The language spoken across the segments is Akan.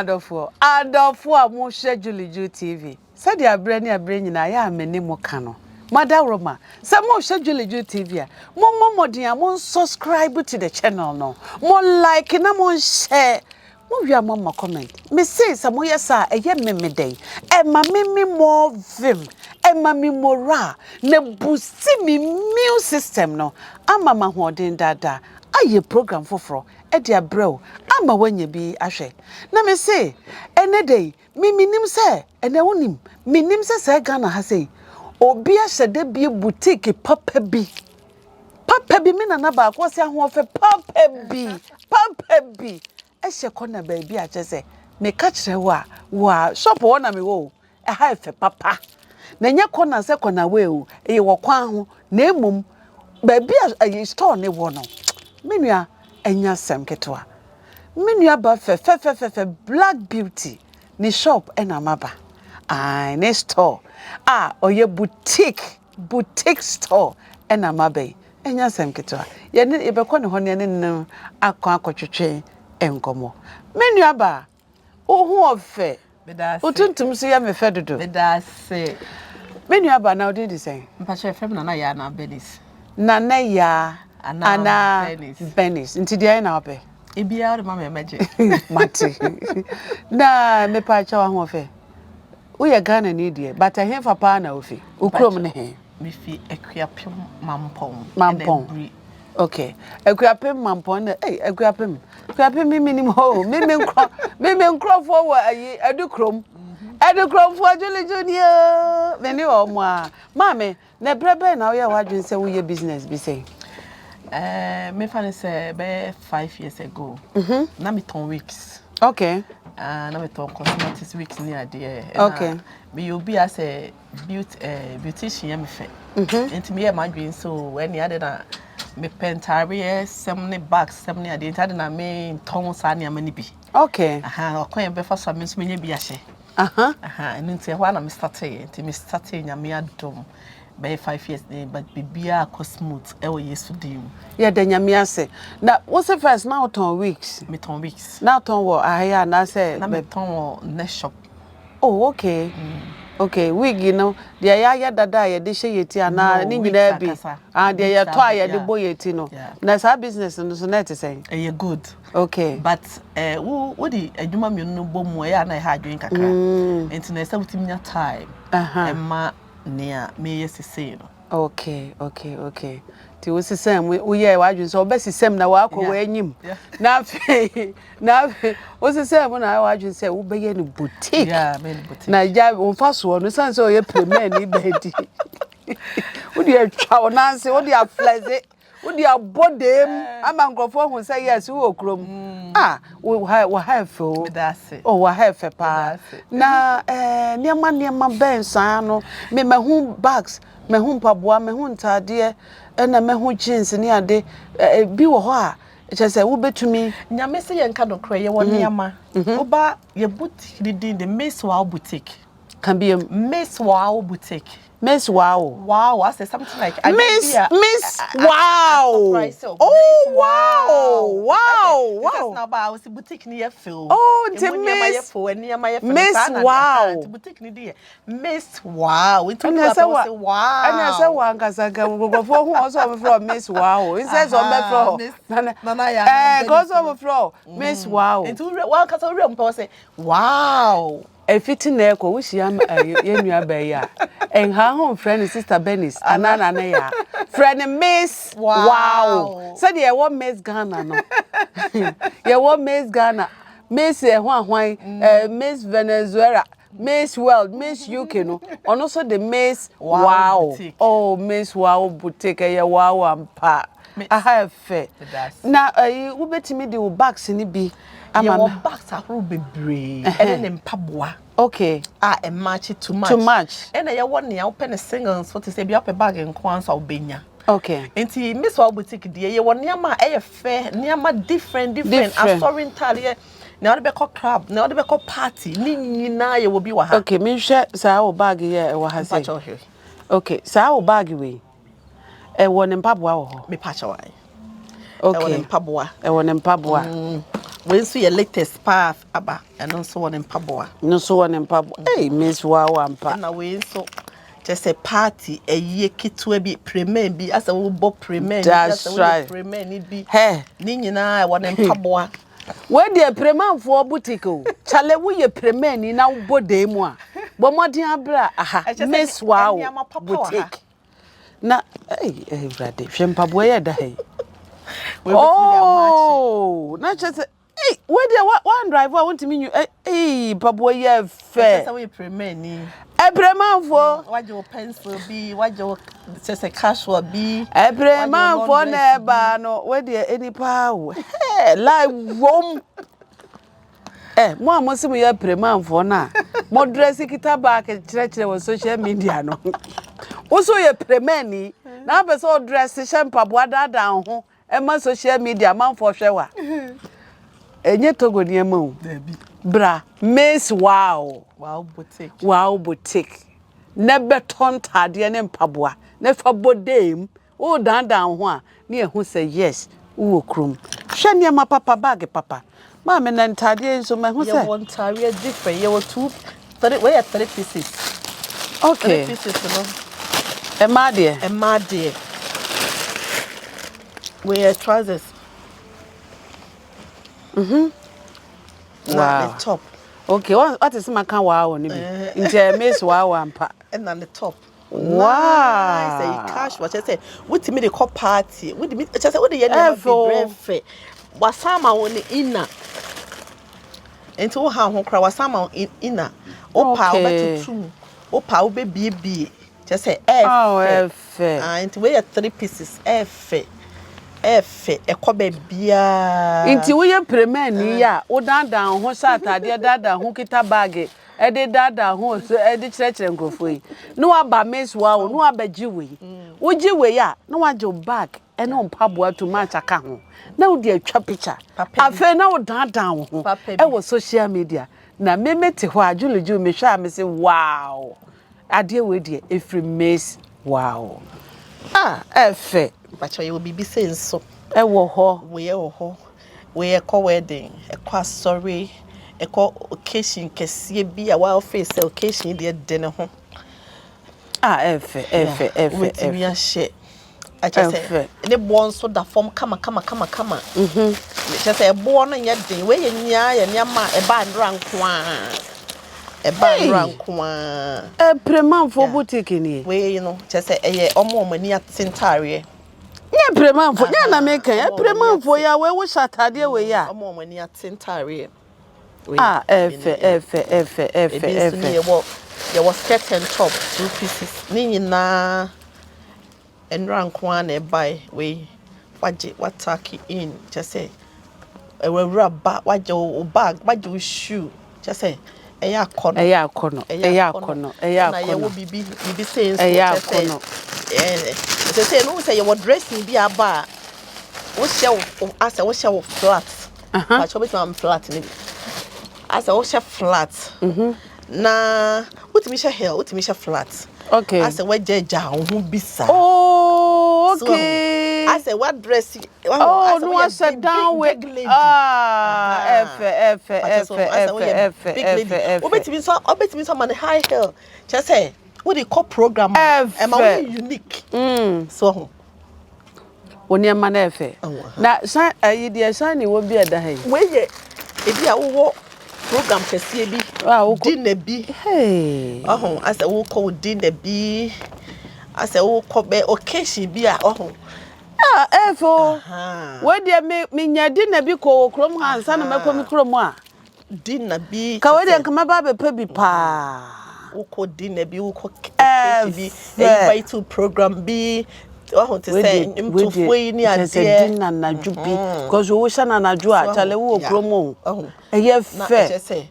adofo a mo schedule Juu Tv. Said the abre nyina ya amene mo ka no. Mother Roma, some more schedule Juu TV. More dear, more subscribe to the channel no. More like and more share. More your mama comment. Me say some more yes a ye me day. E ma me more vim. E ma me more ne boost me immune system no. Ama ma hoden dada. Aye program foforo. E dia bro. Ama wenye bi ahwe. Na me say ene day me nim say ene wonim. Me nim say Ghana ha say obi ahede bi boutique papa bi me na ba ko se ahofe papa bi ehye kona ba bi a chese me ka kire wa shop wo na me wo e ha efe papa na nya kona se kona we o e wo kwan ho na emom ba bi a store ne wo no menua enya sem ketwa menua ba fe black beauty ni shop e na maba ne store oye boutique store ena mabe enya sem ketwa ye ne ebekọ ne ho ne ne akotwetwe enkomo menu aba ohu ofe bedase otuntum so ya mefe dodo bedase menu aba na odi say mpache fem na ya na benis na ya ana benis nti dia na ope ebia o ma meje mate na me pa cha wa ho ofe Uye Ghana ni die, but I hear papa na ofi. Ukrom ne he. Me fi ekuapem mampon. Okay. Ekuapem mampon na ekuapem. Ekuapem mi nim ho. Me nkro fo wa ayi edukrom. Edukrom fo Juli Junior. Me ni o mo a. Mame, na brebe na wo wadwen se wo ye business bi say. Me fa ne say be 5 years ago. Na me ton weeks. Okay. Na me ton cosmetics weeks ni ade. Okay. Me you be as a beautician me fe. Enti me e madwin so when you ade na me pentare some ne bags some ne ade enti na me ton sa ne amani bi. Okay. Okwan be fa so me so me nya bi ahye. Enti ho na me start nya me adom. By 5 years but bibia cosmetics e wo yesu dim. Yeah, the nyame ase. Na what's the first now ton weeks? Me ton weeks. Now ton wo ahia na say na me ton wo next shop. Oh, okay. Okay, wig you know, the ya dada ye de hye yeti ana ni nyina bi. The ya to ya de boy yeti no. Na sa business no so net say. Eh good. Okay. But wo di adwuma me no bom wo ya na ha adwen kakra. Enti na say wutiminya time. Emma Nia me yesise no. Okay. Ti wo sisem wo ye wadwun so obesisem na wa akọ wanyim. Na fe wo sisem na wadwun se wo beye ni boutique. Yeah, me ni boutique. Na ja wo fa so no san so ye premier ni bedi. Wo di atwa wonanse wo di aflaze wo di abodem ama nkrofo hu say yes wo okrom. Wo have fo. Oh, wo have pa. Na niema bensan no me mahu bags, mahu mpaboa, mahu ntade na mahu jeans ni ade bi wo ho a chese wo betumi nyame se ye nka dokro ye wo niema. Oba ye boutique din the Miss Wow boutique. Can be a Miss Wow boutique. Miss Wow. Wow, I said something like Miss Wow. Oh wow. Because now I was boutique near Phil. Oh, Miss Wow. Boutique near Miss Wow. We talk about wow. And I said one kasaga go for who also from Miss Wow. It says on the floor. Goes over floor. Miss Wow. And two one kasa real say wow. E fiti na ekwo wo hia ye nua ba ya en ha home friend sister Benis anana na ya friend Miss Wow said ye wo Miss Ghana no ye wo Miss Ghana Miss hwan Miss Venezuela Miss World Miss UK no ono so the Miss Wow oh Miss Wow boutique ye wow ampa I have faith na wo betimi de wo bags ni bi ama bags ahoro bebre ene mpaboa. Okay. A match too much. And I want ya open a singles for to say be up a bag and kwans or benya. Okay. Enti Miss Wow boutique die ye won niama fair niama different assorin talie na ode be call club na ode be call party ni nyina ye will be wa ha. Okay, me hwe sa wo bag ye wa ha say. Okay, sa wo bag we e won mpaboa wo ho. Me patch why. Okay. E won mpaboa. we so your latest path aba and also one in Paboa. No so one in pub. Hey, Miss Wow ampa. Na we so just a party a ye kitu be premier be as a wo premier that's right premier ni bi hey ni nyina one in Paboa. Where the preman for boutique chale wo ye premier ni na wo dem a bo modern abra aha Miss Wow boutique na hey brother hwempa boye da hey oh na chese hey where the one driver I want to mean you hey pabo ye fair say we premier ni e preman for why your pencil be why your just a casual be e preman for na ba no where the any power hey like wom mo amosim ye preman for na mo dress kita back kire on social media no wo so ye preman ni na be so dress shempa boada dan ho e ma social media man for hwewa enye togo ni ema o bra Miss Wow boutique na beton tade ne mpaboa na fa bodem o dan ho a na ehu say yes wo krum hwe ne ma papa bag papa ma me na tade so ma hu say you want tare different you want 3 pieces okay 3 pieces no e ma de we trousers wow the top okay what is my kan wow ni bi nje Miss Wow ampa and on the top wow say cash what I say what me the cop party what me just say what the yen be wasama won inna enti wo ha ho kra wasama inna opa obetutu opa obebie just say F and we 3 pieces F ekobe bia inti wo ye premen ni ya wo dandan ho sa atade dandan ho kita bag e de dandan ho so e de kire nkrofo yi no wa ba Miss Wow no wa ba giwe wo giwe ya no wa jo bag e no mpaboa to match aka ho na wo de atwa picture afa na wo dandan ho e wo social media na memete ho ajuluju me hwa me say wow ade we de efri Miss Wow efe bacho you bibi say so e wo ho we e ko wedding e kwa sorry e ko occasion kese bi a wa face occasion de ne ho efe we mi ahye I just say ne bon so da form kama just say bo no nya den we ye nya ye nya ma e ba ndra nko a preman for boutique ni we you know just say e omo mani atentare nya preman for nya na make preman for ya we wo shatade we ya omo mani atentare efe there was skirt and top 2 pieces ni nyina enra nko a na e buy we waje wataki in just say e we rubber waje o bag waje o shoe just say eya kono na ye wo bibi say so say no say you dressing bi aba wo share asa wo share flat ba cho bit am flat ni asa wo share flat na utimi share hair utimi share flat okay asa we jeja ho bisa oh okay asa what dress no I said down with F obetimi so man high heel just say what they call program am unique so woni ma na efe na san ayi de san ni wo bi ada hai we ye e bi a wo program kese bi dinner bi asa wo call dinner bi asa wo call be occasion bi a efo we de me nya dinner bi ko krom hansa na mekomi krom a dinner bi ka we de nkama ba be pa bi pa wo dinner bi wo occasion bi invite to program bi to say to foi ni ade dinner na djubi because wo sha na dju a chale wo krom o eye fe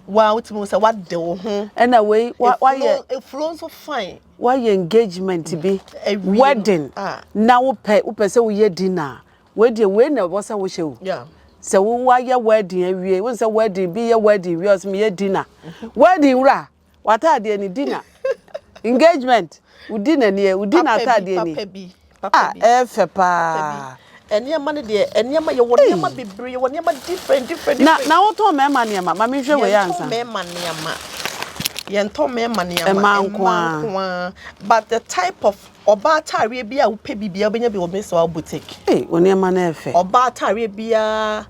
wa utimo say what de wo ho na we why e flow so fine why engagement bi wedding na wo pe say wo ye dinner we de we na wo say wo she wo say wo wa ye wedding awie wo say wedding bi ye wedding we so me ye dinner wedding ra wata de ni dinner engagement wo dinner ni wo dinner ta de ni efe pa Eniema ne de eniema ye wo niema bebre wo niema different na wo to me ma niema ma me hwe we yansa me ma niema yento me ma niema but the type of oba atare bia wo pe bibia obenya bi wo me so boutique wo niema na efe oba atare bia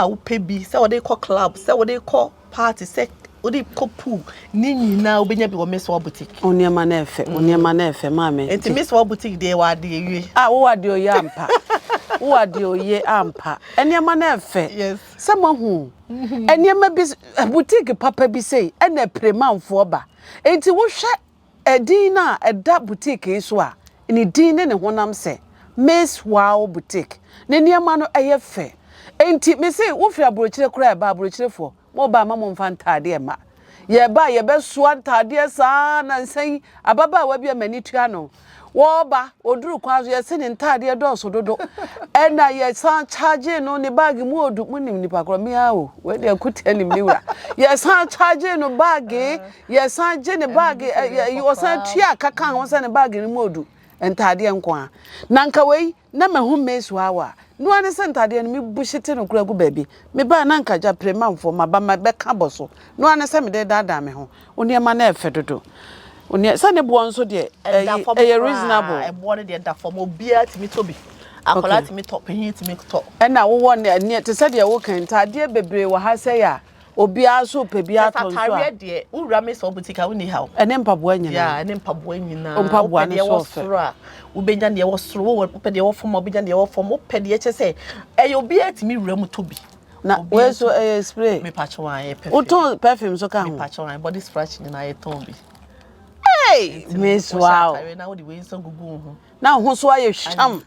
wo pe bi se wo dey call club se wo dey call party se wo dey call pool ni nyina obenya bi wo me so boutique wo niema na efe ma me enti me so boutique dey wa de ewie wo wa de oye ampa wo ade oye ampa eniema na efe yes sama hu eniema bi boutique papa bi sei ena premanfo ba enti wo hwe edin na eda boutique so a ni din ne honam se Miss Wow boutique ne niema no eyefe enti me sei wo fia brochire kura e ba brochirefo mo ba ma mo mfa ntade ma ye ba ye be so ntade sa na nsan ababa wa bi amani tua no wo ba oduru kwazo ye se ne ntade do so dodo ena ye san charge no ne bag mu odu mu nim nipa kro me awo we de akutia nim niwura ye san charge no bag ye san je ne bag ye san tua kaka ho san ne bag ni mu odu ntade nko a na nka wei na mahu mesu awa no ane se ntade no me bushite no kura gu baabi me ba na nka ja premanfo ma ba ma be ka boso no ane se me de dada me ho oni ma na efe dodo oni se ne bo nso de reasonable e bo ne de da form obia timi tobi akola timi top hin timi top e na wo ne te se de wo kan ntade bebre wo ha se ya obi aso pe bi ato so a de ura me so boutique a woni ha ene mpaboa nyina ya ene mpaboa nyina mpaboa ne so fe ubenya ne wo soro wo pe de wo form obenya ne wo form pe de che se e obi atimi wura mu tobi na we so spray me patch wan perfume uton perfume so ka ho me patch wan body scratch nyina ye ton bi hey Miss Wow na wo de we so gugu ho na ho so aye hwam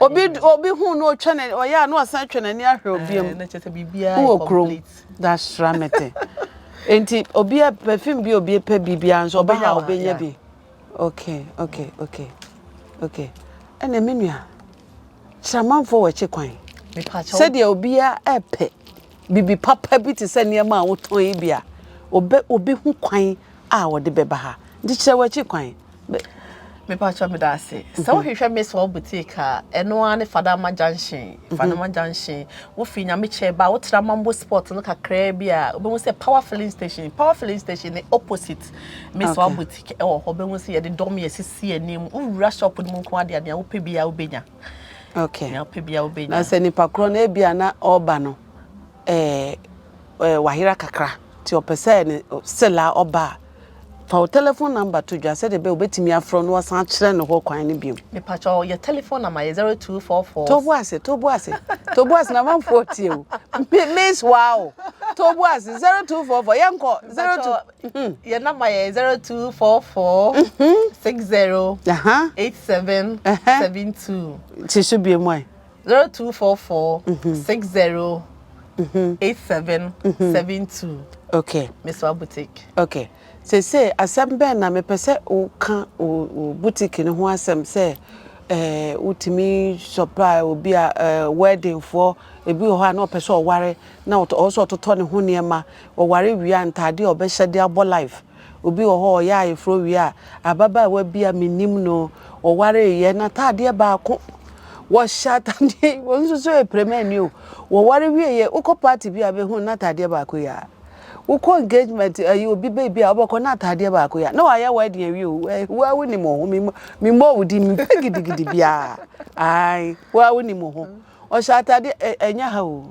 obi hu no twene oya na osan twene ni ahwe obiem na chese bibia complete that's ramete enti obi perfume bi obi pe bibia nso oba ha obenya bi okay ene menua chamanfo wa chekwan me pacho said ya obi a epe bibi papa bi te se niam a woton yi bia obi hu kwan a wo de beba ha ndi kire wa chekwan me pacho me da se so hwehwe Miss Wow boutique a eno ane Fadama junction wo fi nya me che ba wo tra mambo sport no kakra bia obi wo se power filling station ne opposite Miss Wow boutique e wo obi wo se ye de dom ye sisi anim wo shop no nko ade ade wo pe bia wo benya okay na pe bia wo benya na se ni pakro na bia na oba no wahira kakra ti opese ni sela oba for telephone number to just say the be obetimi afro no wasan kire no ho kwan ne biom me pacho your telephone number is 0244 tobuase na man 40 o Miss Wow tobuase 0244 yanko 02 your number is 0244 60 8772 tishu bi mo 0244 60 8772 okay Miss Wow boutique okay say assemble na me pese o kan o boutique ne ho asem say utimi supply obi a wedding for ebi ho na pese o ware na also toto ne ho niema o ware wi antade o be hyede abo life obi ho ya ifro wi a ababa wa bia minim no o ware ye na tade ba ko wo shatande won so e premier o wo ware wi ye uko party bia be hu na tade ba ko ya uko engagement obi baby a oboko na atade ba ko ya na wa ya wedding awi o wa woni mo ho mi mo wudi mi gidigidi bia ai wa woni mo ho o sha atade enya ha o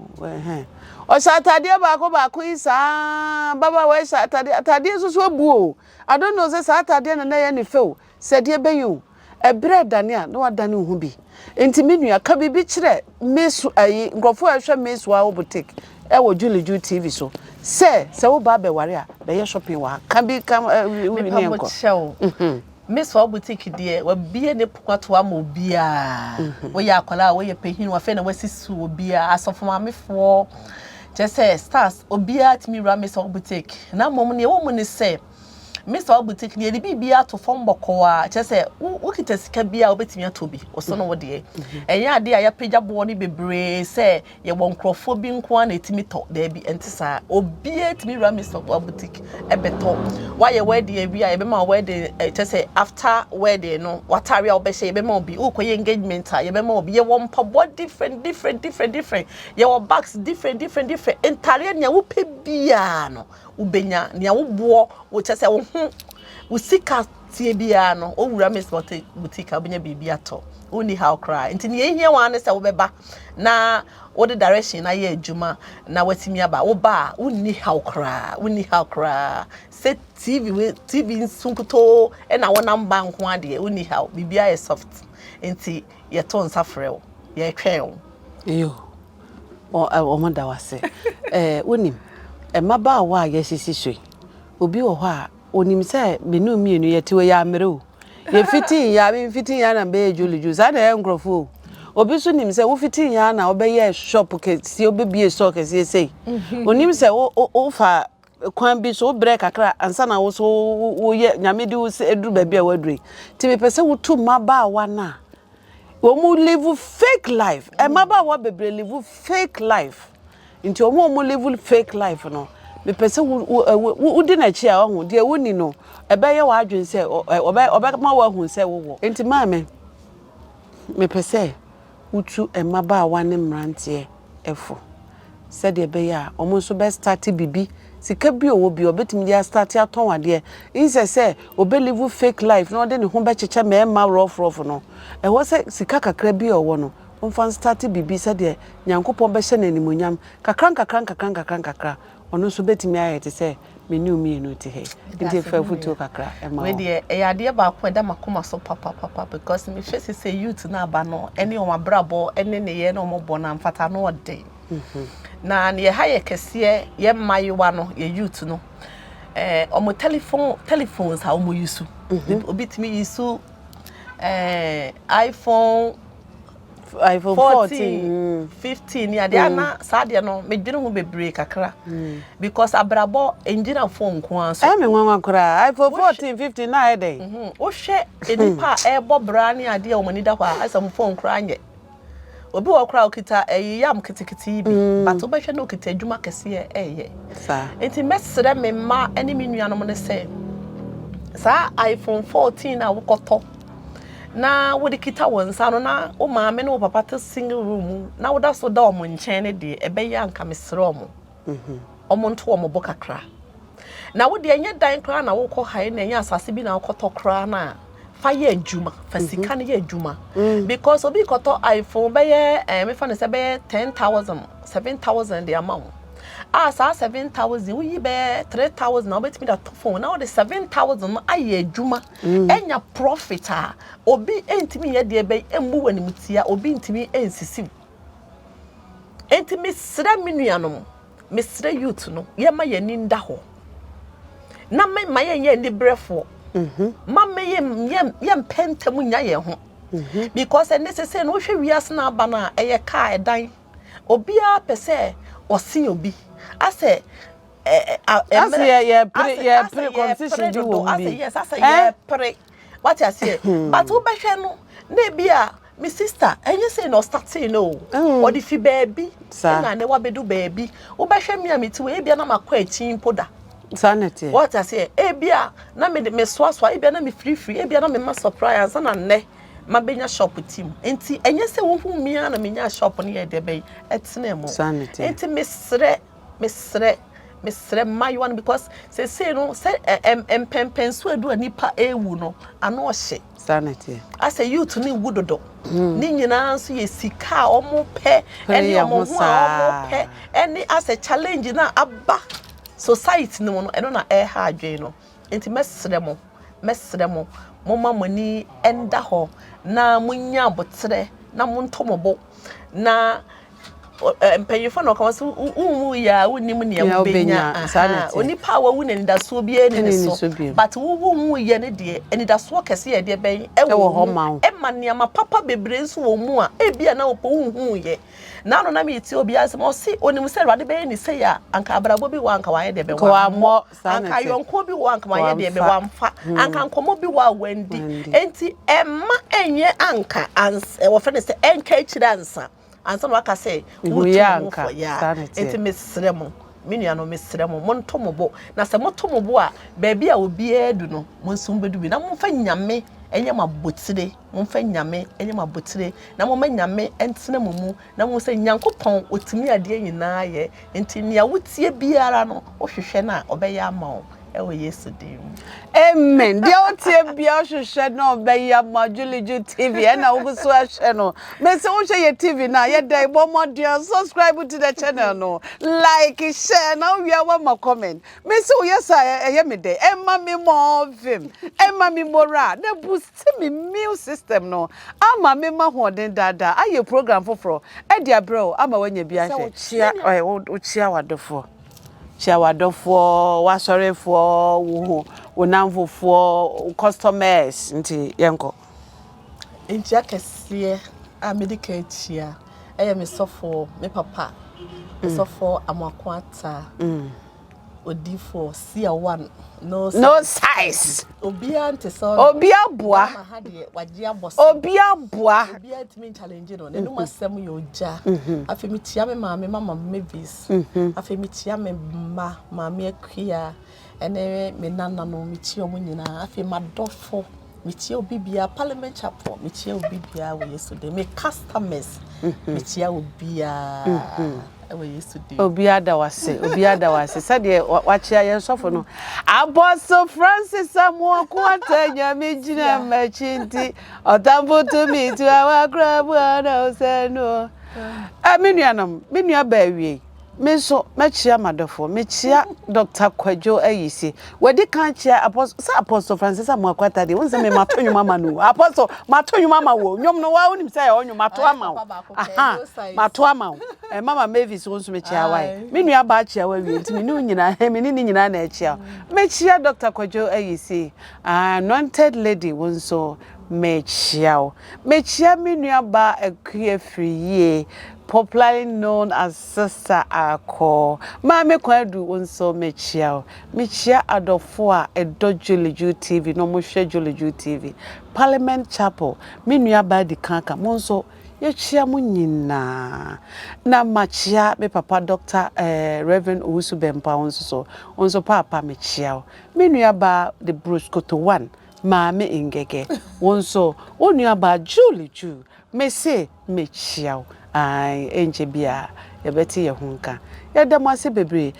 o sha atade ba ko isa baba we sha atade so bu o I don't know say atade na ye ne fe o se de be you e bread dane a na wa dane ho bi enti menua ka bibi kire mesu ayi ngrofo a hwe Miss Wow boutique e wo Juu TV so se wo ba be ware a be ye shopping wa kan bi kam we ni enko Miss Wow boutique de wa bie ne pokwato ama obia wo ya akwala wo ye pehin wa fe na wasisu obia asofo mamefo je say stars obia timi ra Miss Wow boutique na mom ne wo mu ne se Mr. Boutique near the BBA to form Bokoa, just say, look at a scabia, betting to be, or son of dear. And ya dear, ya page up body be brave, say, you won't crofobin quantity me talk, there be antisa, or be it me, Mr. Boutique, a better. Why you wear the be I be my wedding, just say, after wedding, no, what are you be say, be more be okay engagement, you be more be a one pub, what different. Your bags different. Entire nya wo pe bia no ubenya nya wo bo wo chese wo wo sika tie bia no owura Miss Boutique obenya bibia to oni how cry nti ne ehia wan se wo beba na wo the direction na ye adwuma na watimi aba wo ba oni how cry set TV nsunkuto e na wona mba nko ade oni how bibia is soft nti ye to nsafrɛ ye twɛn yo o manda wase wonim maba wa ye sisi so obi wo ho a onim se menu mienu ye tiwe ya mere o ye fitin ya na be Juu za na engrofo obi so nim se wo fitin ya na obeye shop ke si obebie store ke si sei onim se wo fa kwan bi so break akra ansa na wo so wo ye nyamedi wo se eduru ba bia waduri ti me pese wo tu maba wa na Omo live fake life. Maba wa bebre live fake life. Inti omo live fake life no. Me pese wo di na chi a ho de woni no. Ebe ye wa adwen se obe ma wa hu se wo. Inti ma me pese utu maba wa ne mrante efo. Se de be ya omo so be start bibi. Sika bi owo bi obetimi dia start aton wade inse se obe live fake life no de ne ho be cheche me ma rough no e wo se sika kakra bi owo no onfan start bibi se de nyankopon be hye nanimonyam kakra ono so betimi ayete se menu mi enu te he ndi fa futu kakra e ma we de e ade ba ko da makoma so papa because me face say youth na aba no ene o mabrabo ene ne ye no mo bona mfata no ode na ne ha ye kese ye mayiwa no ye youth no omo telephones ha omo yusu obitimi yusu iPhone 14 15 ya dia na sadia no medwene ho bebre kakra because abrabo engineer phone ko anso me nwanwa kra iPhone 14 15 na ede wo hwe enipa ebo brani ade o mani da kwa asam phone kra anye obi wo kra okita yam kitikiti bi but obehwe no okita adwuma kese eye sa enti mesere me ma ene me nuanom ne se sa iPhone 14 na wokoto na wo de kita wonsa no na o maame no papa te single room na wo da so da omo nchen ne de ebe ya nka mesere omo omo nto omo bokakra na wo de enya dan kra na wo kɔ hae na enya asase bi na wokoto kra na fa ye adwuma fa sika ne ye adwuma because obi koto iPhone be ye me fa ne se be 10,000 7,000 the amount sa 7,000 we be 3,000 na obetimi da phone na the 7,000 aye adwuma enya profit a obi entimi ye de be embu wani mutia obi entimi ensisi entimi sra menuanom mesra youth no ye ma ye ni nda ho na ma ye ni brefo mama ye mpentamu nya ye ho because necessary no hwe wiase na aba na eye ka edan obi a pese osin obi ase pre competition di wo bi yes ase ye pre what you say but wo behwe no na bia my sister enye say no starting no or the fi baby na ne wa bedu baby wo behwe mi amiti we bia na makwa achi poda sanity what I say bia na me soa bia na me free bia na me ma surprise na ne ma benya shop team enti enye se wo hu mi na menya shop ne ye de be etene mo enti mesre mayo because say no say empempensu adu anipa ewu no ano ohye sanity ase youth ni wudodo ni nyina nso ye sika omo pe ene omo hu omo pe ene ase challenge na aba society no eno na ha adwen no enti mesre mo mama mani enda ho na munya botre na muntomobo na mpanyifo no kan so wu ya woni mu ne ubenya oni power wu ne ndaso bi eni so but wu ye ne de eni daso kese ye de ben wo ho ma ne ma papa bebre nso wo mu a bia na opo hu ye na no na me ti obi asem o si onim se rade be ni se ya anka abrabo bi wa anka wa ye de be wa anka yonko bi wa anka wa ye de be wa mfa anka nkomo bi wa wandi enti emma enye anka wo fe ne se enka chiransa ansa no aka say wuyanka enti mesremo minua no mesremo montomobo na se motomobo a ba bia obi edu no monsum bedu bi na momfa nyame enye mabotire momfa nyame enye mabotire na moma nyame entene mumu na mo se nyankopon otimi ade nyina ye enti nia wotie biara no ohwehwe na obeya ama ewo Yesu dim. Amen. Dia otie bia ohwehwe na obeya ma Juu TV na uguso ahwe no. Me se wo hwe ye TV na ye dai bomodie subscribe to the channel no. Like, share na we are one comment. Me se wo yesa ye me dey. Emma me more vim. Emma me mora. Na boost me immune system no. Ama me ma hoden dada. Aye program foforo. E dia bro ama wanya bia hwe. Chia o chia wadofo. Chawadofo, wasorefo, wonamfofo, customers, nti yenko. Inja kesiye a medical chia. Eye me sofo, me papa. Me sofo amakwata. Odifo sia one no size. Obia ante so. Obia boa. Wajia boss. Obia boa. Obia timi challenge no. Nenu masem yo ja. Afi mi tia me mama Mavis. Afi mi tia me mama Akua. Ene me nana no mi tia omo nyina. Afi madofo mi tia obibia Parliament Chapel. Mi tia obibia we yesterday. Me customers mi tia obia. Obiada wase sade wachia ye sofo no Apostle Francis Samuel kwata nyame gina machinti otambo to me to our crab na oseno menua ba wie me so machia madofo mechia Dr. Kwadwo ayisi wedi kan chia Apostle Francis Samuel kwata de wonse me matonyu mama no Apostle matonyu mama wo nyom no wa onim say onyu mato ama mato ama mama Mavis wonso mechia wai menua ba chia wa wie ntimi ni nyina me ni nyina na achia mechia Dr. Kwadwo ayisi anointed lady wonso mechia menua ba akua friye popularly known as Sister Ako. Mame kwadu wonso mechia adofo a Juu TV no mo hwe Juu TV. Parliament Chapel. Menua ba di kanka monso ye chia mu nyina. Na machia me papa Dr. Reverend Owusu Bempa wonso papa mechia. Menua ba the Bruce Koto 1. Mame ingege. Wonso onua ba Juu. Me say mechia. Ai enje bia ye beti ye hunka ye dem ase bebre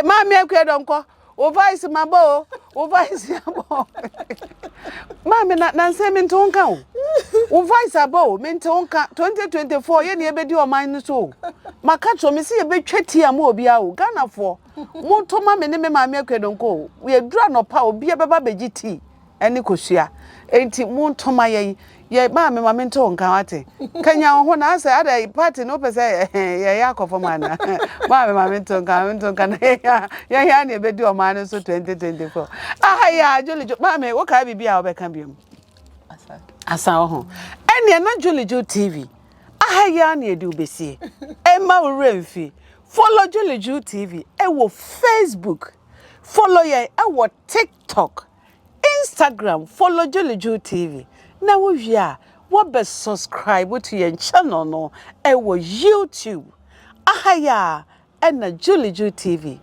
mami akwa donko o vice mabo o vice abo mami na nse mi ntonka o vice abo mi ntonka 2024 ye ne ye bedi o man no so maka cho mi se ye betwati am obi a o Ghana fo mo to mami ne me mami akwa donko ye dura no pa obi e beba begiti eni kosua enti mo ntoma ye mami ntonka wate kanya ho na asa ada party no pese ye yakofo mana mami ntonka na ya ne bedi o man so 2024 ya Juu mami wo ka bibia wo beka biom asa ho ene na Juu TV ya ne edi obesie ma remfi follow Juu TV wo Facebook follow ye wo TikTok Instagram follow Juu TV na wo hia wo be subscribe to your channel no wo YouTube ya na Juu TV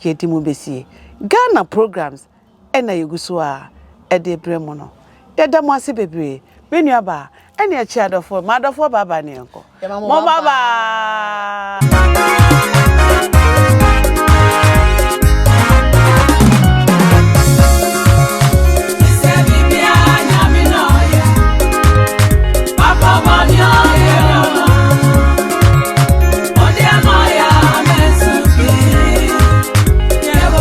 yedi mu besie Ghana programs na yeguso a de bremo no yeda mo ase bebre menua ba ene a chiadofo madofo baba ne enko mo baba